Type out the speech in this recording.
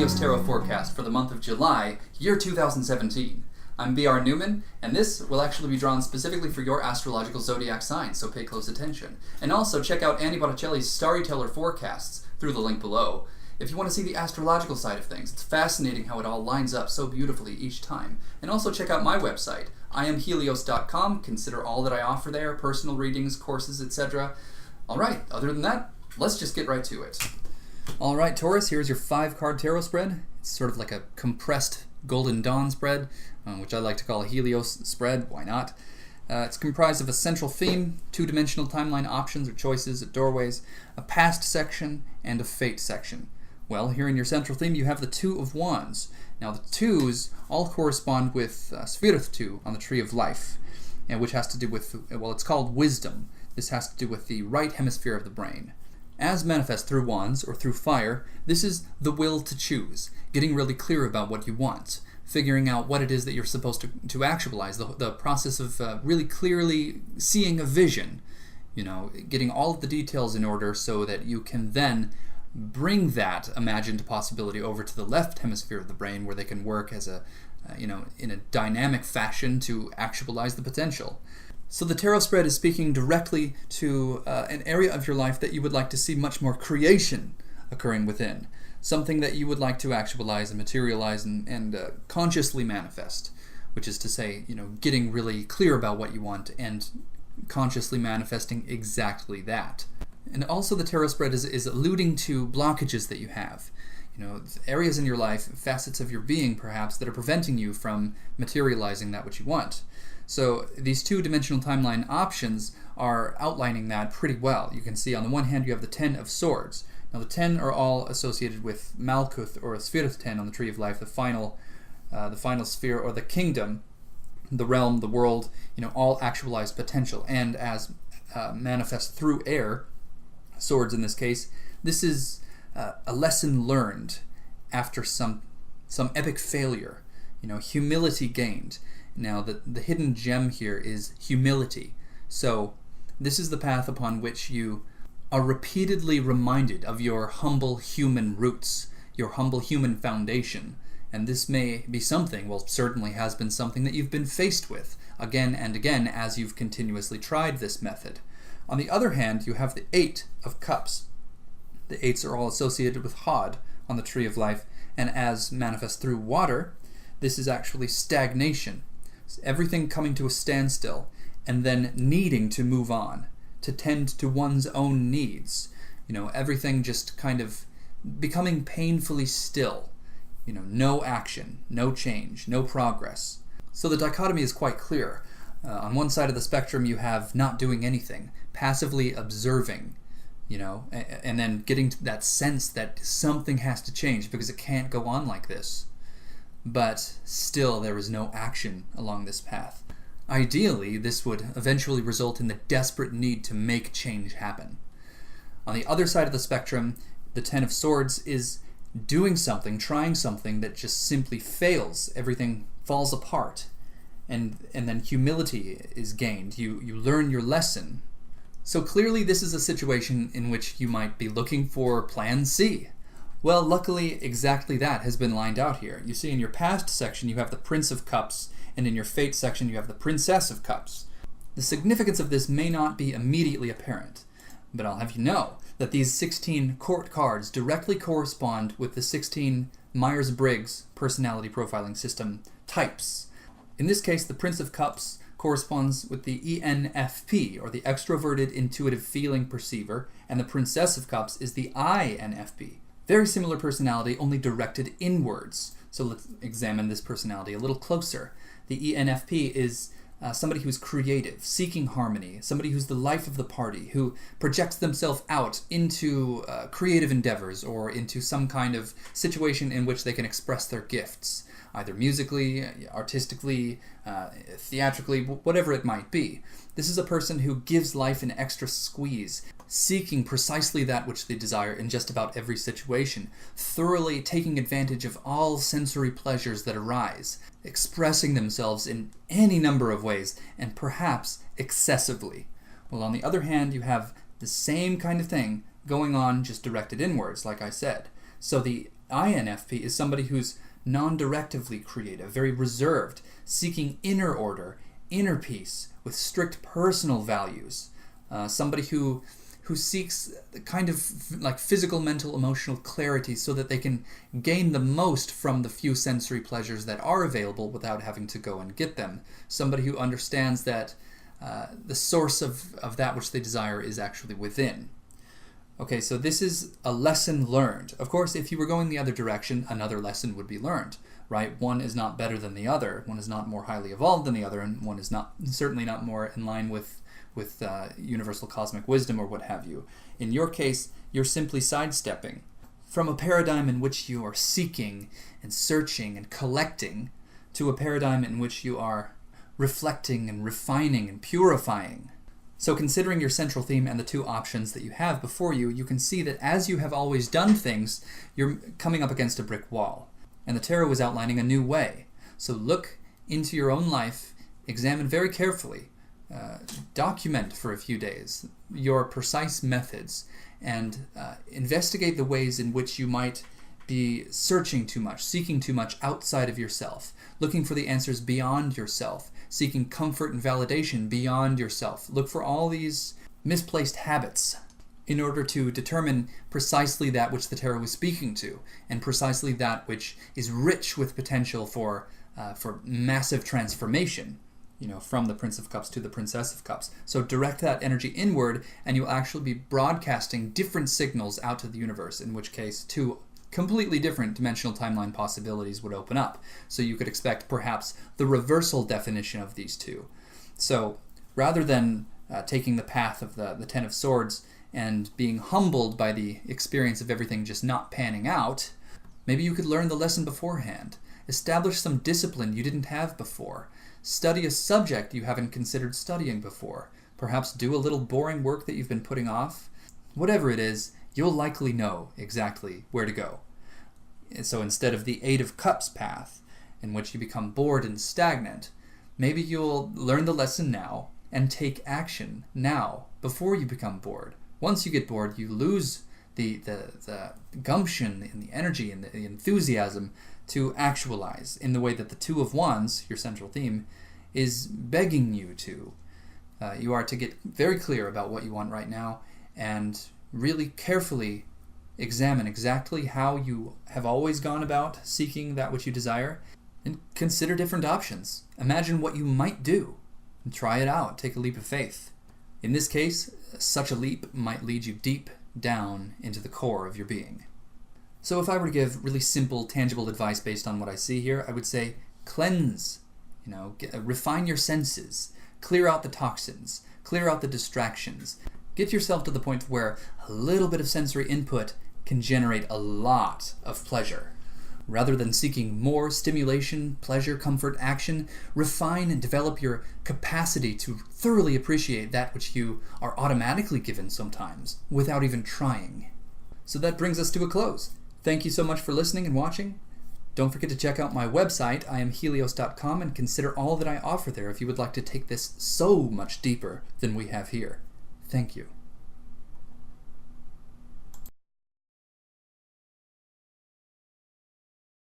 HELIOS Tarot Forecast for the month of July, year 2017. I'm B.R. Newman, and this will actually be drawn specifically for your astrological zodiac sign, so pay close attention. And also check out Andy Botticelli's Starry Teller Forecasts through the link below. If you want to see the astrological side of things, it's fascinating how it all lines up so beautifully each time. And also check out my website, IamHelios.com. Consider all that I offer there, personal readings, courses, etc. Alright, other than that, let's just get right to it. Alright, Taurus, here's your 5-card tarot spread. It's sort of like a compressed Golden Dawn spread, which I like to call a Helios spread. Why not? It's comprised of a central theme, 2-dimensional timeline options or choices, doorways, a past section, and a fate section. Well, here in your central theme you have the Two of Wands. Now the twos all correspond with Sphere 2 on the Tree of Life, which has to do with, well, it's called wisdom. This has to do with the right hemisphere of the brain. As manifest through wands or through fire, this is the will to choose, getting really clear about what you want, figuring out what it is that you're supposed to actualize, the process of really clearly seeing a vision, getting all of the details in order so that you can then bring that imagined possibility over to the left hemisphere of the brain where they can work as in a dynamic fashion to actualize the potential. So the tarot spread is speaking directly to an area of your life that you would like to see much more creation occurring within. Something that you would like to actualize and materialize and consciously manifest, which is to say, getting really clear about what you want and consciously manifesting exactly that. And also the tarot spread is alluding to blockages that you have. Areas in your life, facets of your being perhaps, that are preventing you from materializing that which you want. So these 2-dimensional timeline options are outlining that pretty well. You can see on the one hand you have the 10 of Swords. Now the 10 are all associated with Malkuth or Sphere 10 on the Tree of Life, the final sphere or the kingdom, the realm, the world, all actualized potential. And as manifest through air, Swords in this case, this is a lesson learned after some epic failure, humility gained. Now, the hidden gem here is humility. So, this is the path upon which you are repeatedly reminded of your humble human roots, your humble human foundation. And this may be something, well, certainly has been something that you've been faced with again and again as you've continuously tried this method. On the other hand, you have the 8 of Cups. The 8s are all associated with Hod on the Tree of Life, and as manifest through water, this is actually stagnation. Everything coming to a standstill and then needing to move on, to tend to one's own needs. Everything just kind of becoming painfully still. No action, no change, no progress. So the dichotomy is quite clear. On one side of the spectrum you have not doing anything, passively observing, and then getting to that sense that something has to change because it can't go on like this. But still there is no action along this path. Ideally, this would eventually result in the desperate need to make change happen. On the other side of the spectrum, the 10 of Swords is doing something, trying something that just simply fails. Everything falls apart. And then humility is gained. You learn your lesson. So clearly this is a situation in which you might be looking for Plan C. Well, luckily, exactly that has been lined out here. You see, in your past section, you have the Prince of Cups, and in your fate section, you have the Princess of Cups. The significance of this may not be immediately apparent, but I'll have you know that these 16 court cards directly correspond with the 16 Myers-Briggs personality profiling system types. In this case, the Prince of Cups corresponds with the ENFP, or the Extroverted Intuitive Feeling Perceiver, and the Princess of Cups is the INFP. Very similar personality, only directed inwards. So let's examine this personality a little closer. The ENFP is somebody who's creative, seeking harmony, somebody who's the life of the party, who projects themselves out into creative endeavors or into some kind of situation in which they can express their gifts, either musically, artistically, theatrically, whatever it might be. This is a person who gives life an extra squeeze, seeking precisely that which they desire in just about every situation, thoroughly taking advantage of all sensory pleasures that arise, expressing themselves in any number of ways, and perhaps excessively. Well, on the other hand, you have the same kind of thing going on, just directed inwards, like I said. So the INFP is somebody who's non-directively creative, very reserved, seeking inner order, inner peace, with strict personal values. Somebody who seeks kind of like physical, mental, emotional clarity so that they can gain the most from the few sensory pleasures that are available without having to go and get them. Somebody who understands that the source of that which they desire is actually within. Okay, so this is a lesson learned. Of course, if you were going the other direction, another lesson would be learned, right? One is not better than the other. One is not more highly evolved than the other, and one is certainly not more in line with universal cosmic wisdom or what have you. In your case, you're simply sidestepping from a paradigm in which you are seeking and searching and collecting to a paradigm in which you are reflecting and refining and purifying. So considering your central theme and the two options that you have before you, you can see that as you have always done things, you're coming up against a brick wall. And the tarot is outlining a new way. So look into your own life, examine very carefully, document for a few days your precise methods, and investigate the ways in which you might be searching too much, seeking too much outside of yourself, looking for the answers beyond yourself, seeking comfort and validation beyond yourself. Look for all these misplaced habits in order to determine precisely that which the tarot is speaking to, and precisely that which is rich with potential for massive transformation. From the Prince of Cups to the Princess of Cups. So direct that energy inward, and you'll actually be broadcasting different signals out to the universe, in which case two completely different dimensional timeline possibilities would open up. So you could expect perhaps the reversal definition of these two. So rather than taking the path of the Ten of Swords and being humbled by the experience of everything just not panning out, maybe you could learn the lesson beforehand. Establish some discipline you didn't have before. Study a subject you haven't considered studying before. Perhaps do a little boring work that you've been putting off. Whatever it is, you'll likely know exactly where to go. So instead of the Eight of Cups path, in which you become bored and stagnant, maybe you'll learn the lesson now and take action now, before you become bored. Once you get bored, you lose the gumption and the energy and the enthusiasm to actualize in the way that the Two of Wands, your central theme, is begging you to. You are to get very clear about what you want right now and really carefully examine exactly how you have always gone about seeking that which you desire, and consider different options. Imagine what you might do and try it out. Take a leap of faith. In this case, such a leap might lead you deep down into the core of your being. So if I were to give really simple, tangible advice based on what I see here, I would say cleanse, refine your senses, clear out the toxins, clear out the distractions. Get yourself to the point where a little bit of sensory input can generate a lot of pleasure. Rather than seeking more stimulation, pleasure, comfort, action, refine and develop your capacity to thoroughly appreciate that which you are automatically given sometimes, without even trying. So that brings us to a close. Thank you so much for listening and watching. Don't forget to check out my website, IamHelios.com, and consider all that I offer there if you would like to take this so much deeper than we have here. Thank you.